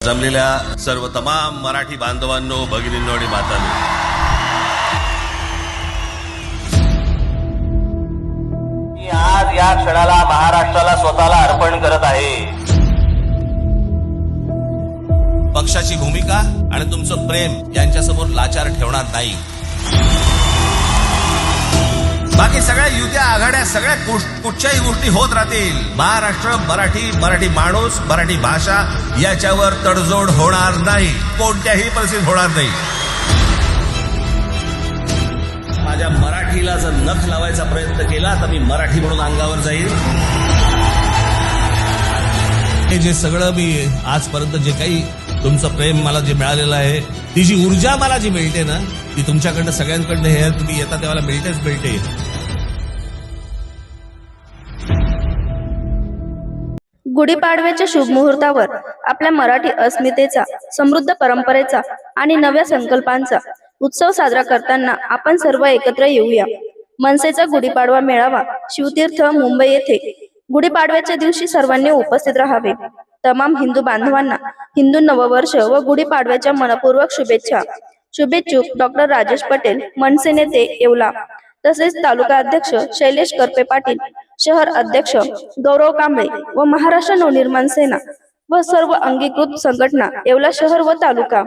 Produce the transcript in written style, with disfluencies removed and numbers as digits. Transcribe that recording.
जमलेल्या सर्व तमाम मराठी बांधवांनो, भगिनींनो आणि मातांनो, मी आज या क्षणाला महाराष्ट्राला स्वतःला अर्पण करत आहे. पक्षाची भूमिका आणि तुमचं प्रेम यांच्यासमोर लाचार ठेवणार नाही. बाकी सगळ्या युत्या आघाड्या सगळ्या कुठच्याही गोष्टी होत राहतील. महाराष्ट्र, मराठी माणूस, मराठी भाषा याच्यावर तडजोड होणार नाही, कोणत्याही परिस्थितीत होणार नाही. माझ्या मराठीला जर नख लावायचा प्रयत्न केला तर मी मराठी म्हणून अंगावर जाईल. हे जे सगळं मी आजपर्यंत जे काही तुमचं प्रेम मला जे मिळालेलं आहे, ती जी ऊर्जा मला जी मिळते ना, ती तुमच्याकडनं सगळ्यांकडनं हे तुम्ही येता तेव्हा मिळते. गुढीपाडव्याच्या शुभ मुहूर्तावर आपल्या मराठी अस्मितेचा, समृद्ध परंपरेचा आणि नव्या संकल्पांचा उत्सव साजरा करताना आपण सर्व एकत्र येऊया. मनसेचा गुढीपाडवा मेळावा शिवतीर्थ, मुंबई येथे गुढीपाडव्याच्या दिवशी सर्वांनी उपस्थित राहावे. तमाम हिंदू बांधवांना हिंदू नववर्ष व गुढीपाडव्याच्या मनपूर्वक शुभेच्छा. शुभेच्छुक डॉक्टर राजेश पटेल, मनसे नेते येवला, तसेच तालुका अध्यक्ष शैलेश करपे पाटील, शहर अध्यक्ष गौरव कांबळे व महाराष्ट्र नवनिर्माण सेना व सर्व अंगीकृत संघटना येवला शहर व तालुका.